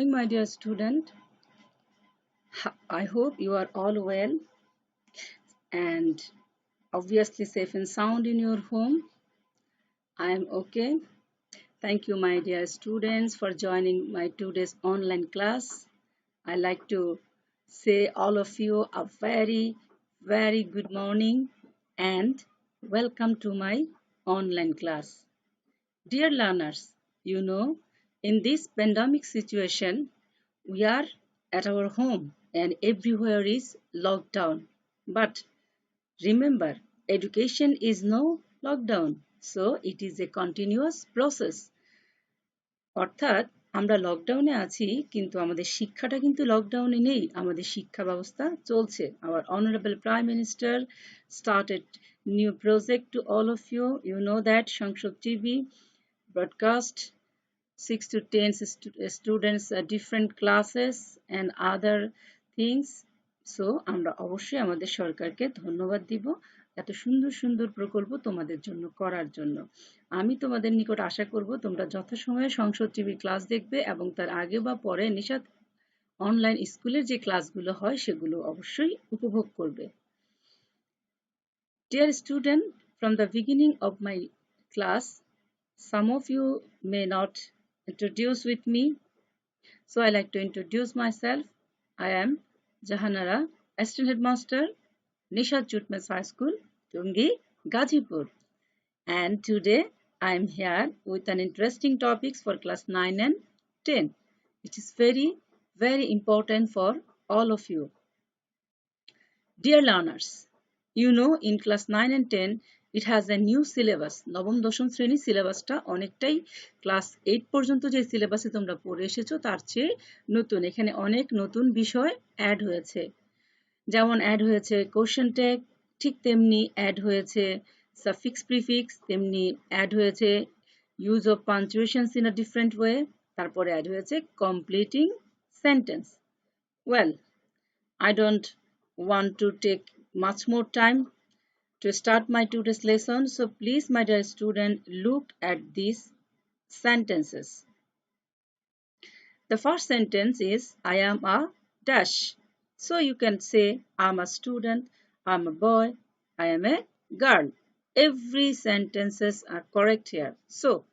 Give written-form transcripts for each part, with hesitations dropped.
My dear student, I hope you are all well and obviously safe and sound in your home. I am okay. Thank you, my dear students, for joining my today's online class. I like to say all of you a very good morning and welcome to my online class. Dear learners, in this pandemic situation, we are at our home and everywhere is locked down. But remember, education is no lockdown, so it is a continuous process. অর্থাৎ আমরা লকডাউনে আছি কিন্তু আমাদের শিক্ষাটা কিন্তু লকডাউনে নেই আমাদের শিক্ষা ব্যবস্থা চলছে our honorable prime minister started new project to all of you you know that Sangsad TV broadcast 6 to 10 students different classes and other things so আমরা অবশ্যই আমাদের সরকারকে ধন্যবাদ দিব এত সুন্দর সুন্দর প্রকল্প তোমাদের জন্য করার জন্য আমি তোমাদের নিকট আশা করব তোমরা যথাসময়ে সংসদ টিভি ক্লাস দেখবে এবং তার আগে বা পরে নিশাত অনলাইন স্কুলের যে ক্লাসগুলো হয় সেগুলো অবশ্যই উপভোগ করবে Dear student, from the beginning of my class, some of you may not introduce with me. So I like to introduce myself. I am Jahanara, Assistant Headmaster, Nishat Jutmes High School, Tungi, Gazipur. And today I am here with an interesting topics for class 9 and 10, which is very important for all of you. Dear learners, you know in class 9 and 10 it has a new syllabus নবম দশম শ্রেণী সিলেবাসটা অনেকটাই class 8 পর্যন্ত যে সিলেবাসে তোমরা পড়ে এসেছো তার চেয়ে নতুন এখানে অনেক নতুন বিষয় অ্যাড হয়েছে যেমন অ্যাড হয়েছে কোশ্চেন ট্যাগ ঠিক তেমনি অ্যাড হয়েছে সাফিক্স প্রিফিক্স তেমনি অ্যাড হয়েছে use of punctuations in a different way তারপরে অ্যাড হয়েছে completing sentence well I don't want to take much more time to start my today's lesson. So please, my dear student, look at these sentences. The first sentence is, I am a dash. So you can say, I'm a student, I'm a boy, I am a girl. Every sentences are correct here. So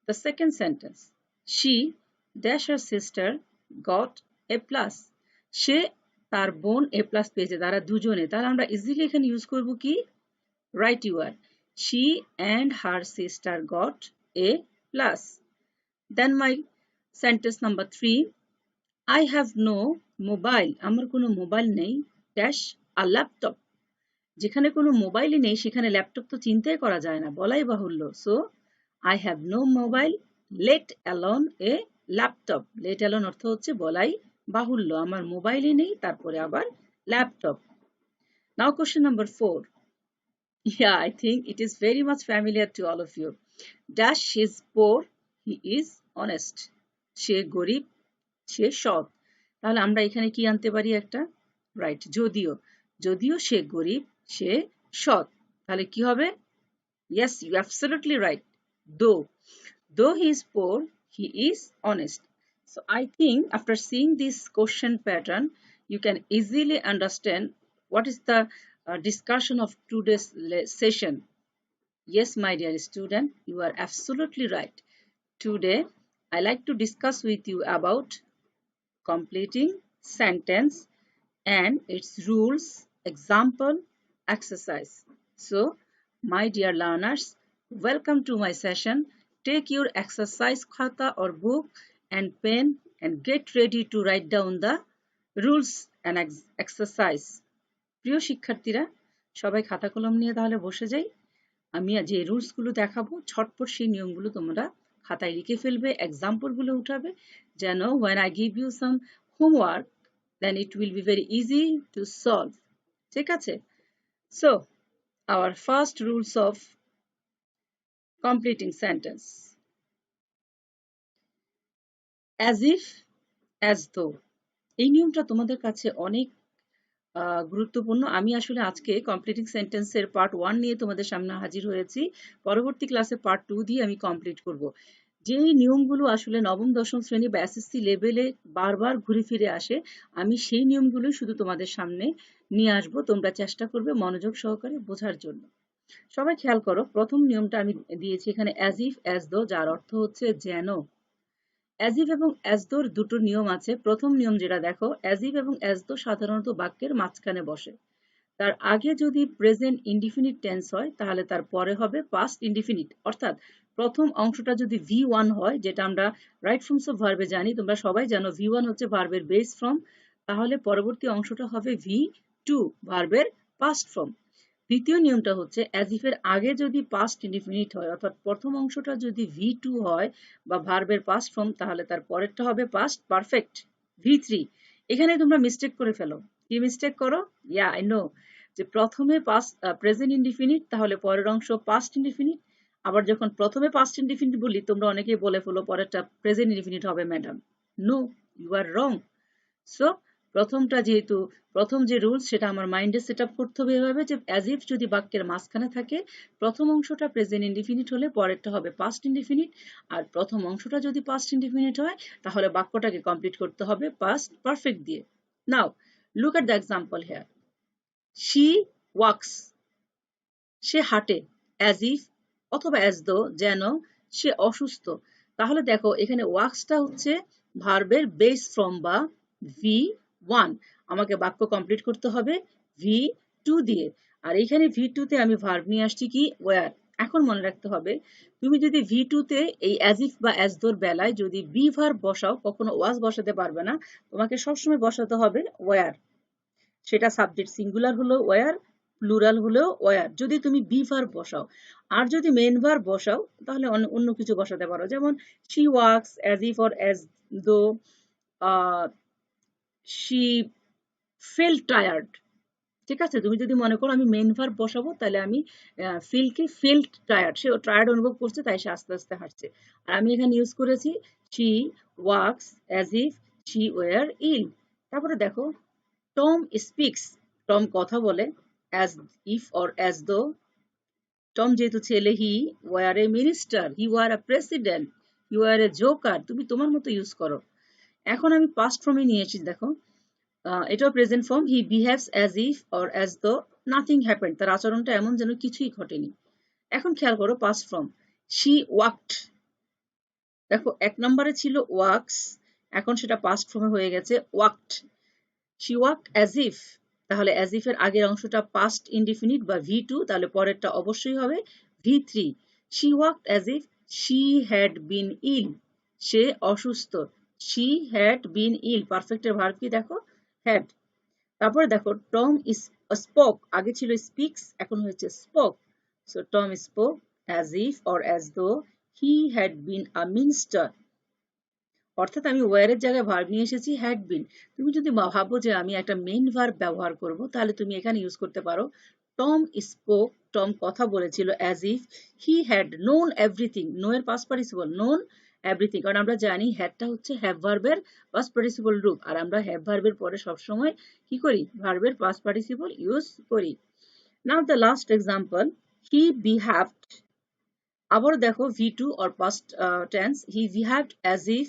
the second sentence, she dash her sister got a plus. সে তার বোন এ plus পেয়েছে তারা দুজনে তাহলে আমরা easily এখানে use করব কি right you are she and her sister got a plus then my sentence number 3 I have no mobile আমার কোনো মোবাইল নেই dash a laptop যেখানে কোনো মোবাইলই নেই সেখানে ল্যাপটপ তো চিন্তাই করা যায় না বলাই বাহুল্য so I have no mobile let alone a laptop let alone অর্থ হচ্ছে বলাই বাহুল্য আমার মোবাইলই নেই তারপরে আবার laptop now question number 4 yeah I think it is very much familiar to all of you dash is poor he is honest সে গরিব সে সৎ তাহলে আমরা এখানে কি আনতে পারি একটা রাইট যদিও সে গরিব সে সৎ তাহলে কি হবে yes you absolutely right though he is poor he is honest so I think after seeing this question pattern you can easily understand what is the discussion of today's session yes my dear student you are absolutely right today I like to discuss with you about completing sentence and its rules example exercise so my dear learners welcome to my session take your exercise khata or book and pen and get ready to write down the rules and exercise প্রিয় শিক্ষার্থীরা সবাই খাতা কলম নিয়ে তাহলে বসে যাই আমি যে রুলস গুলো দেখাবো ছটপট সেই নিয়মগুলো তোমরা খাতায় লিখে ফেলবে এক্সাম্পল গুলো উঠাবে যেন when I give you some homework then it will be very easy to solve ঠিক আছে so our first rules of completing sentence as if as though এই নিয়মটা তোমাদের কাছে অনেক গুরুত্বপূর্ণ আমি আসলে আজকে কমপ্লিটিং সেন্টেন্সের পার্ট 1 নিয়ে তোমাদের সামনে হাজির হয়েছি পরবর্তী ক্লাসে পার্ট 2 দিয়ে আমি কমপ্লিট করব যেই নিয়মগুলো আসলে নবম দশম শ্রেণী বা এসএসসি লেভেলে বারবার ঘুরে ফিরে আসে, আমি সেই নিয়মগুলো শুধু তোমাদের সামনে নিয়ে আসবো, তোমরা চেষ্টা করবে মনোযোগ সহকারে বোঝার জন্য। সবাই খেয়াল করো, প্রথম নিয়মটা আমি দিয়েছি এখানে অ্যাজ ইফ অ্যাজ দো, যার অর্থ হচ্ছে যেন। অ্যাজ ইফ এবং অ্যাজ দোর দুটো নিয়ম আছে। প্রথম নিয়ম যেটা দেখো, অ্যাজ ইফ এবং অ্যাজ দো সাধারণত বাক্যের মাঝখানে বসে। তার আগে যদি প্রেজেন্ট ইনডিফিনিট টেন্স হয় তাহলে তার পরে হবে পাস্ট ইনডিফিনিট, অর্থাৎ প্রথম অংশটা যদি V1 হয়, যেটা আমরা রাইট ফর্মস অফ ভার্বে জানি, তোমরা সবাই জানো V1 হচ্ছে ভার্বের বেস ফর্ম, তাহলে পরবর্তী অংশটা হবে V2 ভার্বের পাস্ট ফর্ম। দ্বিতীয় নিয়মটা হচ্ছে অ্যাজ ইফ এর আগে যদি পাস্ট ইনডিফিনিট হয়, অর্থাৎ প্রথম অংশটা যদি V2 হয় বা ভার্বের পাস্ট ফর্ম, তাহলে তার পরেরটা হবে পাস্ট পারফেক্ট V3। এখানে তোমরা মিস্টেক করে ফেলো। কি মিস্টেক করো? ইয়া আই নো, যে প্রথমে পাস্ট প্রেজেন্ট ইনডিফিনিট, তাহলে পরের অংশ পাস্ট ইনডিফিনিট। আবার যখন প্রথমে পাস্ট ইনডিফিনিট বলি, তোমরা অনেকেই বলে ফেলো পরেরটা প্রেজেন্ট ইনডিফিনিট হবে madam. No, you are wrong. So প্রথমটা যেহেতু প্রথম যে রুলস, সেটা আমার মাইন্ডে সেট আপ করতে হবে এভাবে যে অ্যাজ ইফ যদি বাক্যের মাঝখানে থাকে, প্রথম অংশটা প্রেজেন্ট ইনডিফিনিট হলে পরেরটা হবে পাস্ট ইনডিফিনিট, আর প্রথম অংশটা যদি পাস্ট ইনডিফিনিট হয় তাহলে বাক্যটাকে কমপ্লিট করতে হবে পাস্ট পারফেক্ট দিয়ে। Now look at the example here. She walks, সে হাঁটে, অ্যাজ ইফ অথবা অ্যাজ দো যেন সে অসুস্থ। তাহলে দেখো এখানে ওয়াক্সটা হচ্ছে ভার্বের বেস ফর্ম বা V1, আমাকে বাক্য কমপ্লিট করতে হবে V2 দিয়ে। আর এখানে V2 তে আমি ভার্ব নিয়ে আসছি কি ওয়ার। এখন মনে রাখতে হবে, তুমি যদি V2 তে এই অ্যাজ ইফ বা অ্যাজ দোর বেলায় যদি বি ভার্ব বসাও, কখনো ওয়াজ বসাতে পারবে না, তোমাকে সবসময় বসাতে হবে ওয়ার। সেটা সাবজেক্ট সিঙ্গুলার হলো ওয়ার, প্লুরাল হলেও ওয়ার, যদি তুমি বি ভার্ব বসাও। আর যদি মেন ভার্ব বসাও তাহলে অন্য কিছু বসাতে পারো, যেমন she works as if or as though she feel tired. ঠিক আছে, তুমি যদি মনে করো আমি মেন ভার্ব বসাবো, তাহলে আমি ফিলকে ফিল্ড টায়ার্ড, সে টায়ার্ড অনুভব করছে তাই সে আস্তে আস্তে হাঁটছে। আর আমি এখানে ইউজ করেছি she works as if she were ill. তারপরে দেখো টম স্পিক্স, টম কথা বলে, as if or as though, Tom যেহেতু ছেলে, he were a minister, he were a president, he were a joker, তুমি তোমার মতো ইউজ করো। এখন আমি পাস্ট ফর্মে নিয়েছি, দেখো এটাও present form, he behaves as if or as দো নাথিং হ্যাপেন্ড, তার আচরণটা এমন যেন কিছুই ঘটেনি। এখন খেয়াল করো পাস্ট ফর্ম, শি ওয়াকড, দেখো এক নম্বরে ছিল ওয়াক্স, এখন সেটা পাস্ট ফর্মে হয়ে গেছে walked. She walked as if, তাহলে অ্যাজ ইফ এর আগের অংশটা পাস্ট ইনডিফিনিট বা V2, তাহলে পরেরটা অবশ্যই হবে V3। She walked as if she had been ill, সে অসুস্থ, শি হ্যাড বিন ইল, পারফেক্টের ভার্ব কি দেখো, হ্যাড। তারপরে দেখো টম ইস স্পোক, আগে ছিল স্পিক্স, এখন হয়েছে spoke. So Tom spoke as if or as দো he had been a minister, অর্থাৎ আমি ওয়ারের জায়গায় ভার্ব নিয়ে এসেছি হ্যাড বিন। তুমি যদি ভাবো যে আমি একটা মেইন ভার্ব ব্যবহার করব, তাহলে তুমি এখানে ইউজ করতে পারো টম স্পোক, টম কথা বলেছিল, as if he had known everything, know এর পাস্ট পার্টিসিপল, নোন এভরিথিং, কারণ আমরা জানি হ্যাডটা হচ্ছে হ্যাভ ভার্বের পাস্ট পার্টিসিপল রূপ, আর আমরা হ্যাভ ভার্বের পরে সবসময় কি করি, ভার্বের পাস্ট পার্টিসিপল ইউজ করি। Now the last example, he behaved, আবার দেখো V2 or past tense, he behaved as if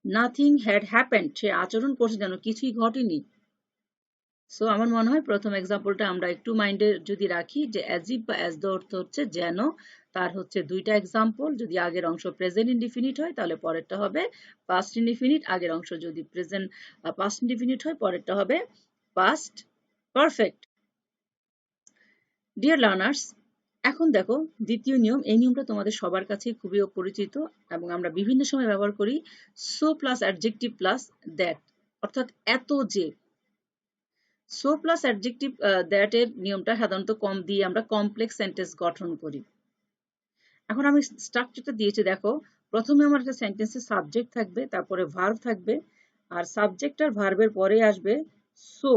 nothing had happened, সে আচরণ করছে যেন কিছুই ঘটেনি। সো আমার মনে হয় প্রথম এক্সাম্পলটা আমরা একটু মাইন্ডে যদি রাখি যে অ্যাজ ইফ বা অ্যাজ দো অর্থ হচ্ছে যেন, তার হচ্ছে দুইটা এক্সাম্পল, যদি আগের অংশ প্রেজেন্ট ইনডিফিনিট হয় তাহলে পরেরটা হবে পাস্ট ইনডিফিনিট, আগের অংশ যদি প্রেজেন্ট পাস্ট ইনডিফিনিট হয় পরেরটা হবে পাস্ট পারফেক্ট। ডিয়ার লার্নার্স, এখন দেখো দ্বিতীয় নিয়ম, এই নিয়মটা তোমাদের সবার কাছে খুবই পরিচিত এবং আমরা বিভিন্ন সময় ব্যবহার করি, so plus adjective plus that, অর্থাৎ এত যে। সো প্লাস অ্যাডজেক্টিভ দ্যাট এর নিয়মটা সাধারণত কম দিয়ে আমরা কমপ্লেক্স সেন্টেন্স গঠন করি। এখন আমি স্ট্রাকচারটা দিয়েছি, দেখো প্রথমে আমার একটা সেন্টেন্সে সাবজেক্ট থাকবে, তারপরে ভার্ব থাকবে, আর সাবজেক্ট আর ভার্বের পরে আসবে সো,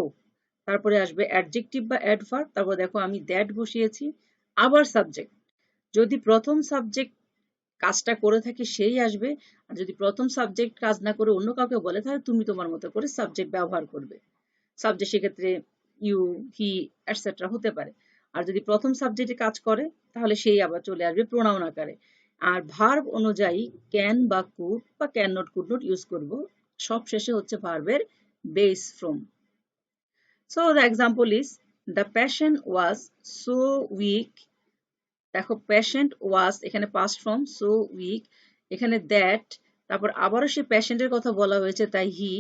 তারপরে আসবে অ্যাডজেক্টিভ বা অ্যাডভার্ব, তারপর দেখো আমি দ্যাট বসিয়েছি, আবার সাবজেক্ট। যদি প্রথম সাবজেক্ট কাজটা করে থাকে সেই আসবে, আর যদি প্রথম সাবজেক্ট কাজ না করে অন্য কাউকে বলে তাহলে তুমি তোমার মতো করে সাবজেক্ট ব্যবহার করবে। সাবজেক্ট সেক্ষেত্রে ইউ, হি, এটসেট্রা হতে পারে। আর যদি প্রথম সাবজেক্টে কাজ করে তাহলে সেই আবার চলে আসবে প্রোনাউন আকারে। আর ভার্ব অনুযায়ী ক্যান বা কুড বা can not could not use করব। সব শেষে হচ্ছে ভার্বের base form. So the example is the patient was so weak. দেখো পেশেন্ট ওয়াজ এখানে পাস্ট ফর্ম, সো উইক এখানে দ্যাট, তারপর আবারও সে পেশেন্টের কথা বলা হয়েছে তাই হি,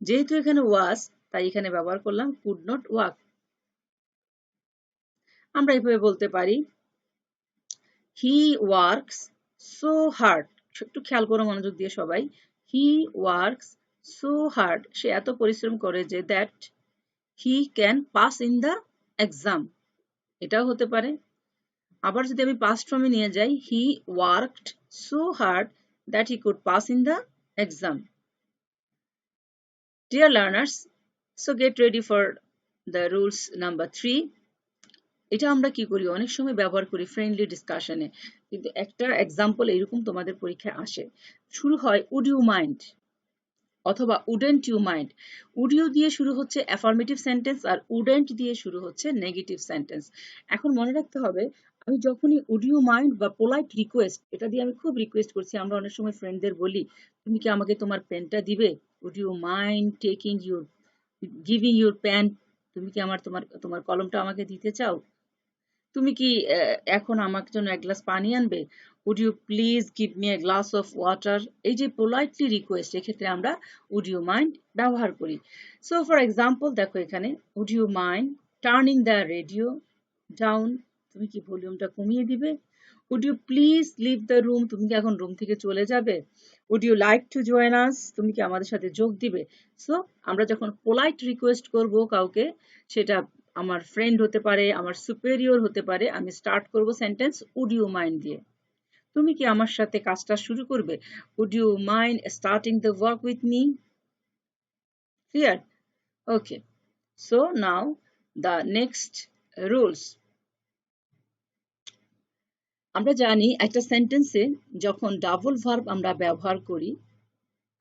যেহেতু এখানে ওয়াজ তাই এখানে ব্যবহার করলাম কুড নট ওয়াক। আমরা এভাবে বলতে পারি হি ওয়ার্কস সো হার্ড। একটু খেয়াল করো মনোযোগ দিয়ে সবাই। হি ওয়ার্কস সো হার্ড, সে এত পরিশ্রম করে যে that he can pass in the exam, এটাও হতে পারে। আবার যদি আমি পাস্ট ফর্মে নিয়ে যাই, হি worked so hard that he could pass in the exam. Dear learners, so get ready for the rules number 3. এটা আমরা কি করি, অনেক সময় ব্যবহার করি ফ্রেন্ডলি ডিসকাশনে, কিন্তু একটা এক্সাম্পল এরকম তোমাদের পরীক্ষায় আসে। শুরু হয় উড ইউ মাইন্ড অথবা wouldn't you mind. Would you দিয়ে শুরু হচ্ছে অ্যাফার্মেটিভ সেন্টেন্স আর উডেন্ট দিয়ে শুরু হচ্ছে নেগেটিভ সেন্টেন্স। এখন মনে রাখতে হবে, আমি যখনই উড ইউ মাইন্ড বা পোলাইট রিকোয়েস্ট, এটা দিয়ে আমি খুব রিকোয়েস্ট করছি। আমরা অনেক সময় ফ্রেন্ডদের বলি, তুমি কি আমাকে তোমার পেনটা দিবে? Would you mind taking your giving your pen? তুমি কি তোমার তোমার কলমটা আমাকে দিতে চাও? তুমি কি এখন আমার জন্য এক গ্লাস পানি আনবে? Would you please give me a glass of water? এই যে পোলাইটলি রিকোয়েস্ট, এক্ষেত্রে আমরা উড ইউ মাইন্ড ব্যবহার করি। সো ফর এক্সাম্পল দেখো এখানে, would you mind turning the radio down? তুমি কি ভলিউমটা কমিয়ে দিবে? Would you please leave the room? তুমি কি এখন রুম থেকে চলে যাবে? Would you like to join us? তুমি কি আমাদের সাথে যোগ দিবে? সো আমরা যখন পোলাইট রিকোয়েস্ট করব কাউকে, সেটা আমার ফ্রেন্ড হতে পারে, আমার সুপেরিয়র হতে পারে, আমি স্টার্ট করব সেন্টেন্স উড ইউ মাইন্ড দিয়ে। তুমি কি আমার সাথে কাজটা শুরু করবে? Would you mind starting the work with me? Clear? Okay, so now the next rules. আমরা জানি একটা সেন্টেন্সে যখন ডাবল ভার্ব আমরা ব্যবহার করি,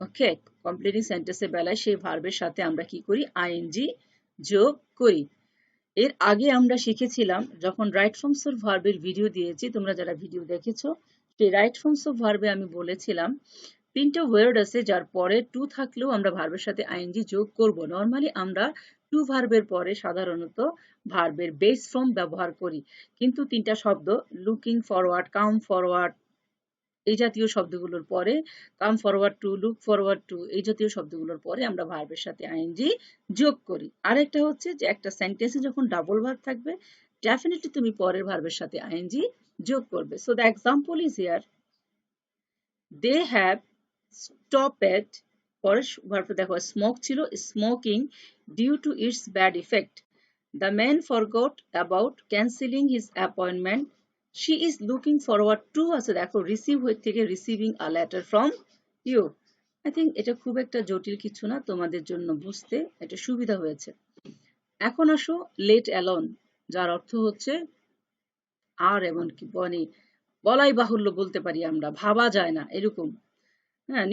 ওকে, কমপ্লিটিং সেন্টেন্সের বেলায় সেই ভার্বের সাথে আমরা কি করি? আইএনজি যোগ করি। এর আগে আমরা শিখেছিলাম, যখন রাইট ফর্মস অফ ভার্বের ভিডিও দিয়েছি, তোমরা যারা ভিডিও দেখেছো, সেই রাইট ফর্মস অফ ভার্বে আমি বলেছিলাম 3টা ওয়ার্ড আছে যার পরে টু থাকলেও আমরা ভার্বের সাথে আইএনজি যোগ করব। নর্মালি আমরা টু ভার্বের পরে সাধারণত ভার্বের বেস ফর্ম ব্যবহার করি, কিন্তু 3টা শব্দ লুকিং ফরওয়ার্ড, কাম ফরওয়ার্ড, এই জাতীয় শব্দগুলোর পরে, come forward to, look forward to, এই জাতীয় শব্দগুলোর পরে আমরা ভার্বের সাথে আইএনজি যোগ করি। আরেকটা হচ্ছে যে একটা সেন্টেন্সে যখন ডাবল ভার্ব থাকবে, ডেফিনেটলি তুমি পরের ভার্বের সাথে আইএনজি যোগ করবে। So the example is here, they have stopped, পরের ভার্বটা দেখো স্মোক ছিল, smoking due to its bad effect. The man forgot about cancelling his appointment. She is looking forward to, আছে দেখো রিসিভ থেকে receiving a letter from you. I think এটা খুব একটা জটিল কিছু না, তোমাদের জন্য বুঝতে এটা সুবিধা হয়েছে। এখন আসো লেট অ্যালোন, যার অর্থ হচ্ছে আর এমনকি বলাই বাহুল্য বলতে পারি আমরা, ভাবা যায় না এরকম। হ্যাঁ,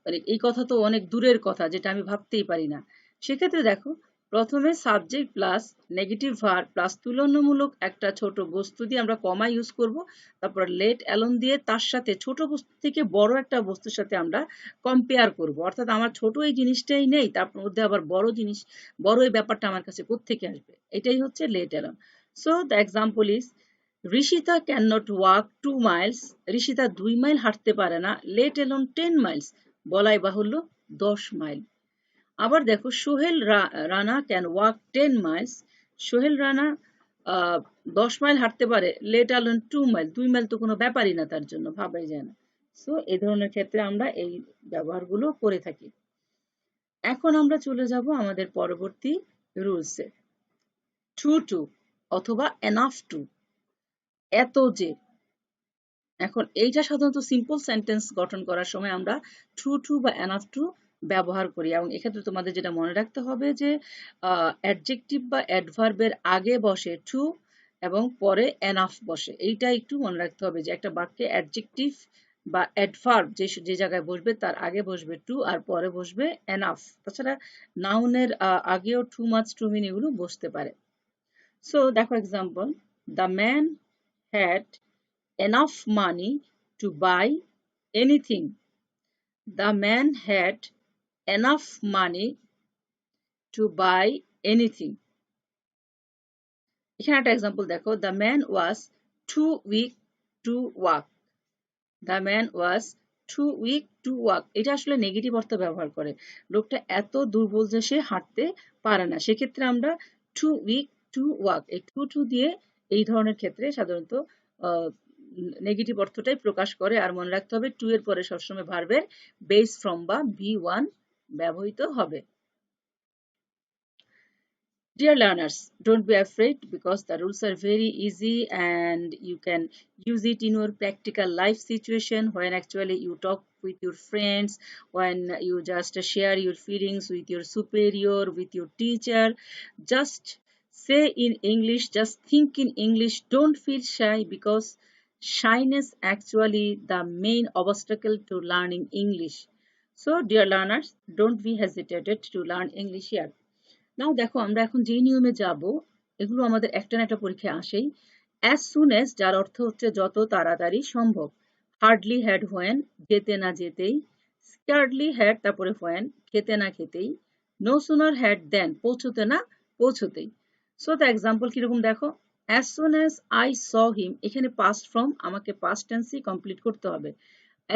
মানে এই কথা তো অনেক দূরের কথা, যেটা আমি ভাবতেই পারি না। সেক্ষেত্রে দেখো, প্রথমে subject plus negative verb plus তুলনামূলক একটা ছোট বস্তু দিয়ে আমরা কমা ইউজ করব। তারপর লেট অ্যালোন দিয়ে তার সাথে ছোট বস্তু থেকে বড় একটা বস্তুর সাথে আমরা কম্পেয়ার করব। অর্থাৎ আমার ছোট এই জিনিসটাই নেই, তার মধ্যে আবার বড় জিনিস, বড় এই ব্যাপারটা আমার কাছে কোত্থেকে আসবে? এটাই হচ্ছে let alone. So the example is, Rishita can not walk 2 Miles. Rishita 2 mile হাঁটতে পারে না, লেট অ্যালোন 10 মাইলস, বলাই বাহুল্য 10 মাইল। আবার দেখো, Sohel Rana can walk 10 Miles. Sohel Rana 10 mile হাঁটতে পারে, লেট অ্যালোন 2 মাইল, 2 মাইল তো কোনো ব্যাপারই না তার জন্য, ভাবাই যায় না। সো এই ধরনের ক্ষেত্রে আমরা এই ব্যবহারগুলো করে থাকি। এখন আমরা চলে যাব আমাদের পরবর্তী রুলসে। ট্রু টু অথবা এনাফ টু, এত যে। এখন এইটা সাধারণত সিম্পল সেন্টেন্স গঠন করার সময় আমরা ট্রু টু বা এনাফ টু ব্যবহার করি, এবং এক্ষেত্রে তোমাদের যেটা মনে রাখতে হবে যে অ্যাডজেক্টিভ বা অ্যাডভার্বের আগে বসে টু এবং পরে এনাফ বসে। এইটা একটু মনে রাখতে হবে যে একটা বাক্যে অ্যাডজেক্টিভ বা অ্যাডভার্ব যে জায়গায় বসবে তার আগে বসবে টু আর পরে বসবে এনাফ। তাছাড়া নাউনের আগেও টু মাচ, টু মিন এগুলো বসতে পারে। সো দেখো example, the man had enough money to buy anything. The man had enough money to buy anything. এখানে একটা এক্সাম্পল দেখো, the man was too weak to walk. The man was too weak to walk. এটা আসলে negative অর্থ ব্যবহার করে, লোকটা এত দুর্বল যে সে হাঁটতে পারে না। সেক্ষেত্রে আমরা too weak to walk, এই টু দিয়ে এই ধরনের ক্ষেত্রে সাধারণত নেগেটিভ অর্থটাই প্রকাশ করে। আর মনে রাখতে হবে টু এর পরে সবসময় ভার্বের বেস ফ্রম বা V1 ব্যবহৃত হবে। Dear learners, don't be afraid because the rules are very easy and you can use it in your practical life situation when actually you talk with your friends, when you just share your feelings with your superior, with your teacher. Just say in English, just think in English. Don't feel shy because shyness actually the main obstacle to learning English. So dear learners, don't be hesitated to learn English here. নাও দেখো আমরা এখন যে নিয়মে যাব, এগুলো আমাদের একটা না একটা পরীক্ষায় আসেই। অ্যাজ সুন এস, যার অর্থ হচ্ছে যত তাড়াতাড়ি সম্ভব। হার্ডলি হ্যাড হোয়েন, যেতে না যেতেই। স্কার্ডলি হ্যাড, তারপরে হোয়েন, খেতে না খেতেই। নো সুনার হ্যাড দেন, পৌঁছতে না পৌঁছতেই। সো দ্য এক্সাম্পল কিরকম দেখো, as soon as I saw him, এখানে পাস্ট ফর্ম, আমাকে পাস্ট টেন্সই কমপ্লিট করতে হবে।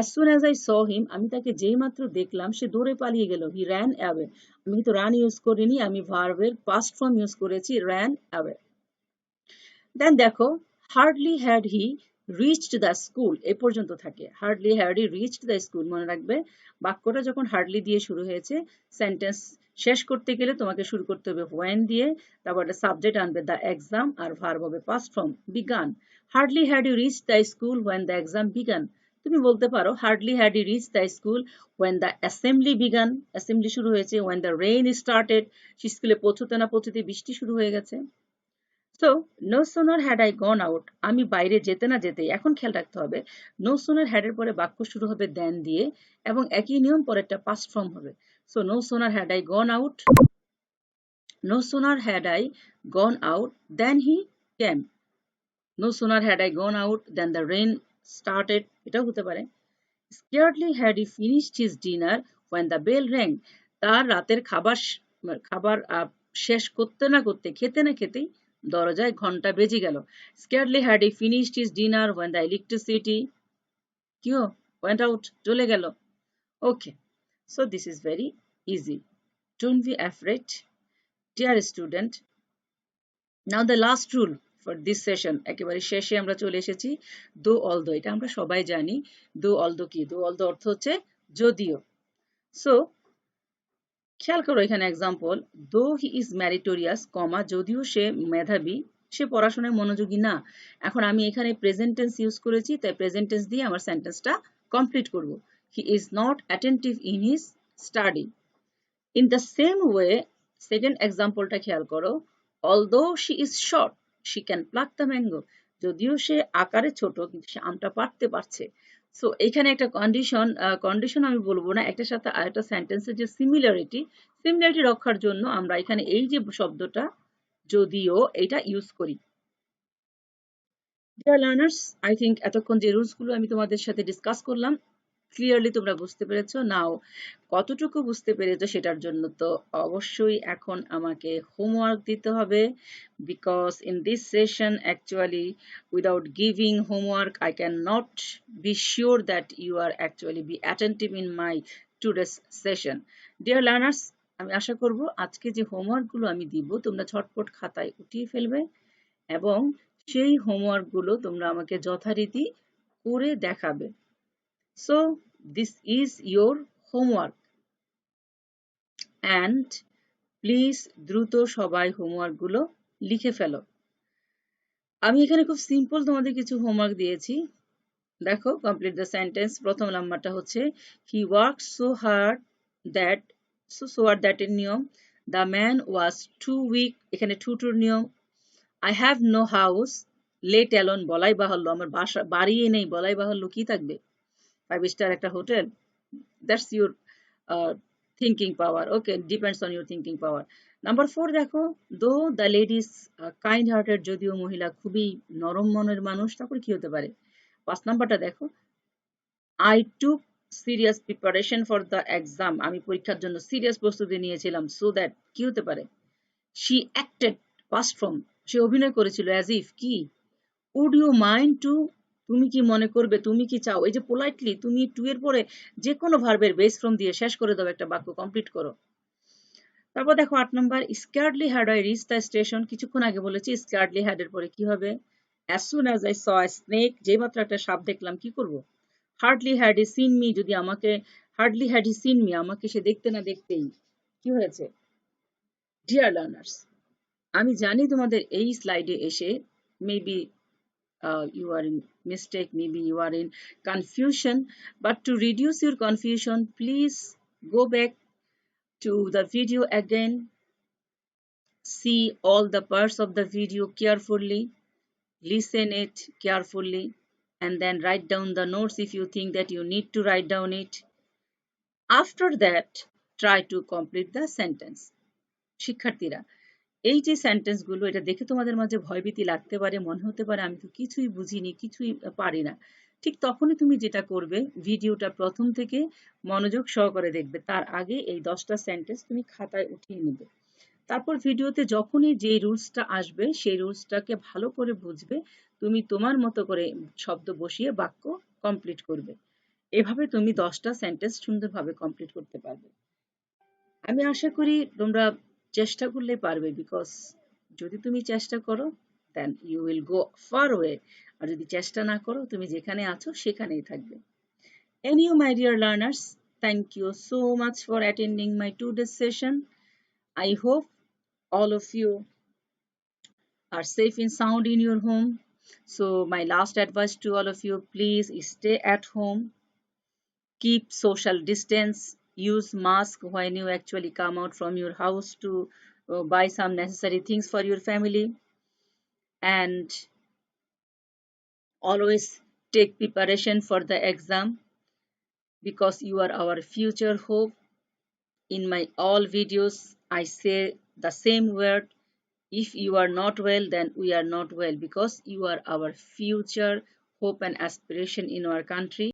As soon as I saw him, আমি তাকে যেই মাত্র দেখলাম সে দৌড়ে পালিয়ে গেল। He ran away. আমি কিন্তু রান ইউজ করিনি, আমি ভার্বের পাস্ট ফর্ম ইউজ করেছি, ran away. Then দেখো, hardly had he reached the school, এই পর্যন্ত থাকে। hardly had he reached the school, মনে রাখবে বাক্যটা যখন হার্ডলি দিয়ে শুরু হয়েছে, সেন্টেন্স শেষ করতে গেলে তোমাকে শুরু করতে হবে when দিয়ে, তারপর একটা সাবজেক্ট আনবে the exam, আর ভার্ব হবে past form began. Hardly had you reached the school when the exam began. তুমি বলতে পারো hardly had he reached the school when the assembly began. assembly শুরু হয়েছে, when the rain started, সে স্কুলে পৌঁছতে না পৌঁছতে বৃষ্টি শুরু হয়ে গেছে। So no sooner had I gone out, আমি বাইরে যেতে না যেতেই। এখন খেয়াল রাখতে হবে no sooner had এর পরে বাক্য শুরু হবে than দিয়ে, এবং একই নিয়ম পরেরটা past form হবে। So no sooner had I gone out, no sooner had I gone out than he came. No sooner had I gone out than the rain started, এটাও হতে পারে। Scarcely had he finished his dinner when the bell rang. তার রাতের খাবার শেষ করতে না করতে, খেতে না খেতেই দরজায় ঘন্টা বেজে গেল। Scarcely had he finished his dinner when the electricity went out, চলে গেল। Okay, so this is very easy. Don't be afraid, dear student. Now the last rule for this session, একেবারে শেষে আমরা চলে এসেছি। দো অলদো, এটা আমরা সবাই জানি। দো অলদো কি? দো অলদো অর্থ হচ্ছে যদিও। সো খেয়াল করো এখানে এক্সাম্পল, দো হি ইজ ম্যারিটোরিয়াস, কমা, যদিও সে মেধাবী, সে পড়াশোনায় মনোযোগী না। এখন আমি এখানে প্রেজেন্ট টেন্স ইউজ করেছি, তাই প্রেজেন্ট টেন্স দিয়ে আমার সেন্টেন্সটা কমপ্লিট করব। He is not attentive in his study. In the same way, second এক্সাম্পলটা খেয়াল করো, although she is short, she can pluck the mango, যদিও সে আকারে ছোট কিন্তু সে আমটা পারতে পারছে। সো এখানে একটা কন্ডিশন আমি বলবো না, একটার সাথে আরেকটা সেন্টেন্সের যে সিমিলারিটি রক্ষার জন্য আমরা এখানে এই যে শব্দটা যদিও, এটা ইউজ করি। ডিয়ার লার্নার্স, আই থিঙ্ক এতক্ষণ যে রুলস গুলো আমি তোমাদের সাথে ডিসকাস করলাম, ক্লিয়ারলি তোমরা বুঝতে পেরেছো। নাও কতটুকু বুঝতে পেরেছো সেটার জন্য তো অবশ্যই এখন আমাকে হোমওয়ার্ক দিতে হবে, because in this session actually without giving homework I can not be sure that you are actually be attentive in my today's session. Dear learners, আমি আশা করব আজকে যে হোমওয়ার্ক গুলো আমি দিব তোমরা ঝটপট খাতায় উঠিয়ে ফেলবে, এবং সেই হোমওয়ার্ক গুলো তোমরা আমাকে যথারীতি করে দেখাবে। So this is your homework, and please দ্রুত সবাই হোমওয়ার্ক গুলো লিখে ফেলো। আমি এখানে খুব সিম্পল তোমাদের কিছু হোমওয়ার্ক দিয়েছি, দেখো। কমপ্লিট দ্য সেন্টেন্স, প্রথম নাম্বারটা হচ্ছে he worked so hard that, so hard that এর নিয়ম। The man was too weak, এখানে টুর নিয়ম। I have no house, let alone, বলাই বাহুল্য, আমার বাড়ি নেই, বলাই বাহুল্য কি থাকবে? 5 স্টার একটা hotel. That's your thinking power. Okay, depends on your thinking power. Number 4 দেখো, though the lady is kind hearted, যদিও মহিলা খুবই নরম মনের মানুষ, তারপর কি হতে পারে? 5 নাম্বারটা দেখো, I took serious preparation for the exam. আমি পরীক্ষার জন্য সিরিয়াস প্রস্তুতি নিয়েছিলাম so that কি হতে পারে she acted past form সে অভিনয় করেছিল as if কি would you mind to তুমি কি মনে করবে তুমি কি চাও এই যে পোলাইটলি তুমি টু এর পরে যে কোনো ভার্বের বেস ফর্ম দিয়ে শেষ করে দাও একটা বাক্য কমপ্লিট করো তারপর দেখো 8 number scarcely had I reach the station কিছুক্ষণ আগে বলেছি স্কার্ডলি হ্যাড এর পরে কি হবে as soon as I saw a snake যেই মাত্র একটা সাপ দেখলাম কি করব hardly had he seen me যদি আমাকে hardly had he seen me আমাকে সে দেখতে না দেখতেই কি হয়েছে ডিয়ার লার্নার্স আমি জানি তোমাদের এই স্লাইডে এসে maybe you are in mistake, maybe you are in confusion, but to reduce your confusion please go back to the video again, see all the parts of the video carefully, listen it carefully, and then write down the notes if you think that you need to write down it. After that try to complete the sentence. শিক্ষার্থীরা এই যে সেন্টেন্সগুলো এটা দেখে তোমাদের মাঝে ভয়ভীতি লাগতে পারে মনে হতে পারে আমি তো কিছুই বুঝিনি কিছুই পারি না ঠিক তখনই তুমি যেটা করবে ভিডিওটা প্রথম থেকে মনোযোগ সহকারে দেখবে তার আগে এই 10টা সেন্টেন্স তুমি খাতায় উঠিয়ে নেবে তারপর ভিডিওতে যখনই যে রুলসটা আসবে সেই রুলসটাকে ভালো করে বুঝবে তুমি তোমার মতো করে শব্দ বসিয়ে বাক্য কমপ্লিট করবে এভাবে তুমি 10টা সেন্টেন্স সুন্দরভাবে কমপ্লিট করতে পারবে আমি আশা করি তোমরা চেষ্টা করলে পারবে বিকজ যদি তুমি চেষ্টা করো then you will go far way আর যদি চেষ্টা না করো তুমি যেখানে আছো সেখানেই থাকবে Anyway, my dear learners, thank you so much for attending my today's session. I hope all of you are safe and sound in your home. So my last advice to all of you, please stay at home, keep social distance, use mask when you actually come out from your house to buy some necessary things for your family, and always take preparation for the exam because you are our future hope. In my all videos I say the same word, if you are not well then we are not well because you are our future hope and aspiration in our country.